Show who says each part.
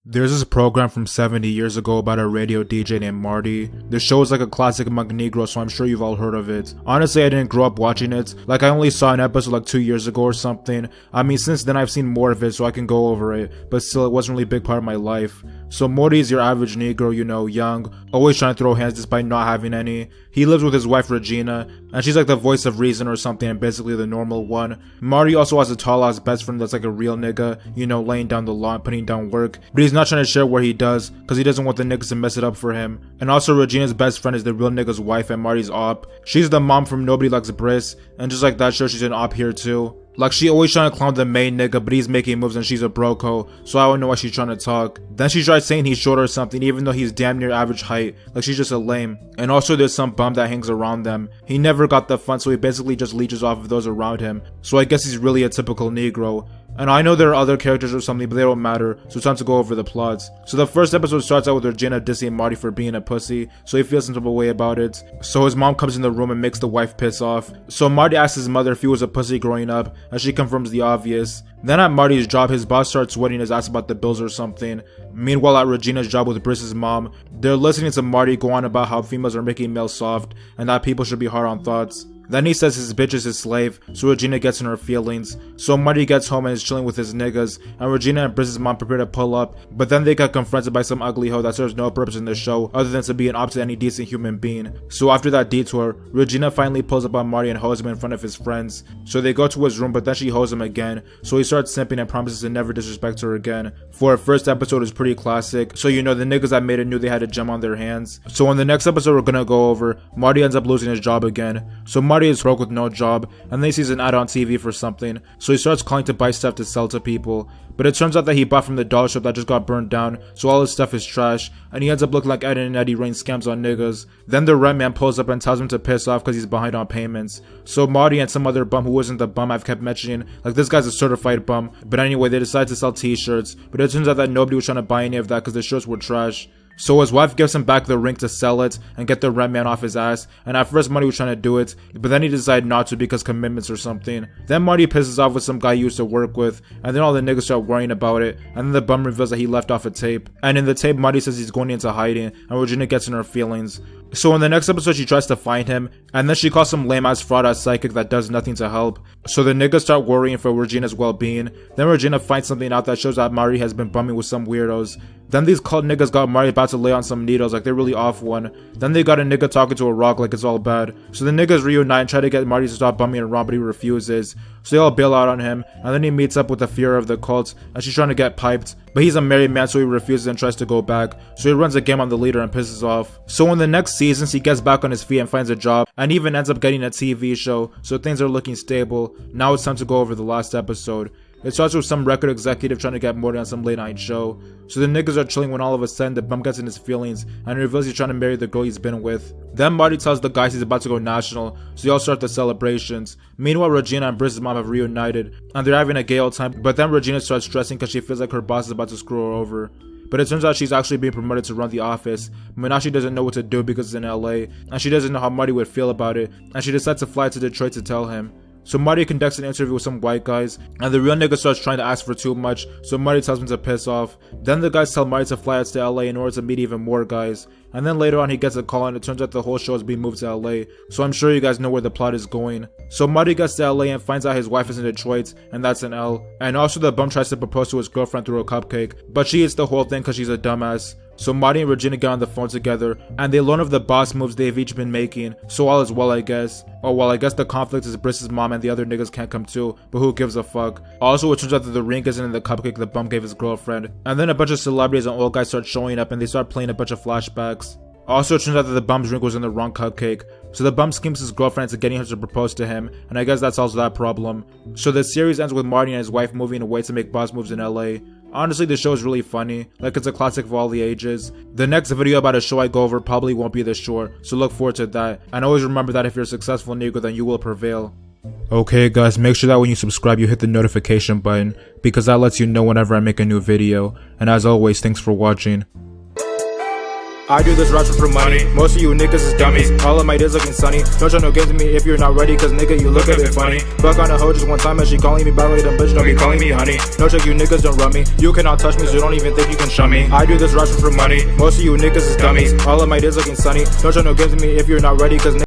Speaker 1: There's this program from 70 years ago about a radio DJ named Marty. The show is like a classic among Negro, so I'm sure you've all heard of it. Honestly, I didn't grow up watching it. Like, I only saw an episode like 2 years ago or something. I mean, since then I've seen more of it, so I can go over it. But still, it wasn't really a big part of my life. So Morty is your average Negro, you know, young, always trying to throw hands despite not having any. He lives with his wife Regina, and she's like the voice of reason or something, and basically the normal one. Marty also has a tall-ass best friend that's like a real nigga, you know, laying down the law and putting down work. But he's not trying to share what he does, cause he doesn't want the niggas to mess it up for him. And also Regina's best friend is the real nigga's wife and Marty's op. She's the mom from Nobody Likes Briss, and just like that show, she's an op here too. Like, she always trying to clown the main nigga, but he's making moves and she's a broco, so I don't know why she's trying to talk. Then she tries saying he's short or something, even though he's damn near average height. Like, she's just a lame. And also there's some bum that hangs around them. He never got the fun, so he basically just leeches off of those around him. So I guess he's really a typical Negro. And I know there are other characters or something, but they don't matter, so it's time to go over the plots. So the first episode starts out with Regina dissing Marty for being a pussy, so he feels some type of way about it. So his mom comes in the room and makes the wife piss off. So Marty asks his mother if he was a pussy growing up, and she confirms the obvious. Then at Marty's job, his boss starts sweating his ass about the bills or something. Meanwhile, at Regina's job with Briss's mom, they're listening to Marty go on about how females are making males soft, and that people should be hard on thoughts. Then he says his bitch is his slave, so Regina gets in her feelings. So Marty gets home and is chilling with his niggas, and Regina and Briss's mom prepare to pull up, but then they get confronted by some ugly hoe that serves no purpose in the show other than to be an op to any decent human being. So after that detour, Regina finally pulls up on Marty and hoes him in front of his friends. So they go to his room, but then she hoes him again, so he starts simping and promises to never disrespect her again. For our first episode is pretty classic, so you know the niggas that made it knew they had a gem on their hands. So in the next episode we're gonna go over, Marty ends up losing his job again. So Marty is broke with no job, and then he sees an ad on TV for something, so he starts calling to buy stuff to sell to people. But it turns out that he bought from the dollar shop that just got burned down, so all his stuff is trash, and he ends up looking like Ed and Eddie running scams on niggas. Then the rent man pulls up and tells him to piss off because he's behind on payments. So Marty and some other bum who wasn't the bum I've kept mentioning, like this guy's a certified bum, but anyway, they decide to sell t-shirts, but it turns out that nobody was trying to buy any of that because the shirts were trash. So his wife gives him back the ring to sell it and get the rent man off his ass, and at first Marty was trying to do it, but then he decided not to because commitments or something. Then Marty pisses off with some guy he used to work with, and then all the niggas start worrying about it, and then the bum reveals that he left off a tape. And in the tape, Marty says he's going into hiding, and Regina gets in her feelings. So in the next episode, she tries to find him, and then she calls some lame ass fraud ass psychic that does nothing to help. So the niggas start worrying for Regina's well-being. Then Regina finds something out that shows that Marty has been bumming with some weirdos. Then these cult niggas got Marty about to lay on some needles, like they're really off one. Then they got a nigga talking to a rock like it's all bad. So the niggas reunite and try to get Marty to stop bumming around, but he refuses. So they all bail out on him, and then he meets up with the Fuhrer of the cult, and she's trying to get piped. But he's a married man, so he refuses and tries to go back. So he runs a game on the leader and pisses off. So in the next seasons, he gets back on his feet and finds a job, and even ends up getting a TV show, so things are looking stable. Now it's time to go over the last episode. It starts with some record executive trying to get Morty on some late night show. So the niggas are chilling when all of a sudden the bum gets in his feelings and reveals he's trying to marry the girl he's been with. Then Marty tells the guys he's about to go national, so they all start the celebrations. Meanwhile, Regina and Briss's mom have reunited, and they're having a gay old time, but then Regina starts stressing because she feels like her boss is about to screw her over. But it turns out she's actually being promoted to run the office, but now she doesn't know what to do because it's in LA, and she doesn't know how Marty would feel about it, and she decides to fly to Detroit to tell him. So Marty conducts an interview with some white guys, and the real nigga starts trying to ask for too much, so Marty tells him to piss off. Then the guys tell Marty to fly out to LA in order to meet even more guys. And then later on he gets a call and it turns out the whole show is being moved to LA, so I'm sure you guys know where the plot is going. So Marty gets to LA and finds out his wife is in Detroit, and that's an L. And also the bum tries to propose to his girlfriend through a cupcake, but she eats the whole thing because she's a dumbass. So Marty and Regina get on the phone together, and they learn of the boss moves they've each been making, so all is well I guess. Oh well, I guess the conflict is Briss's mom and the other niggas can't come too, but who gives a fuck. Also, it turns out that the ring isn't in the cupcake the bum gave his girlfriend. And then a bunch of celebrities and old guys start showing up and they start playing a bunch of flashbacks. Also, it turns out that the bum's ring was in the wrong cupcake, so the bum schemes his girlfriend into getting her to propose to him, and I guess that solves that problem. So the series ends with Marty and his wife moving away to make boss moves in LA. Honestly, the show is really funny, like it's a classic for all the ages. The next video about a show I go over probably won't be this short, so look forward to that, and always remember that if you're a successful Negro, then you will prevail. Okay guys, make sure that when you subscribe you hit the notification button, because that lets you know whenever I make a new video, and as always, thanks for watching. I do this rap for money. Most of you niggas is dummies. All of my days looking sunny. Don't try no games with me if you're not ready, cause nigga, you look a bit funny. Fuck on a hoe just one time and she calling me by the way, them bitch don't be calling me honey. No check, you niggas don't run me. You cannot touch me, so don't even think you can shun me. I do this rap for money. Most of you niggas is dummies. All of my days looking sunny. Don't try no games with me if you're not ready, cause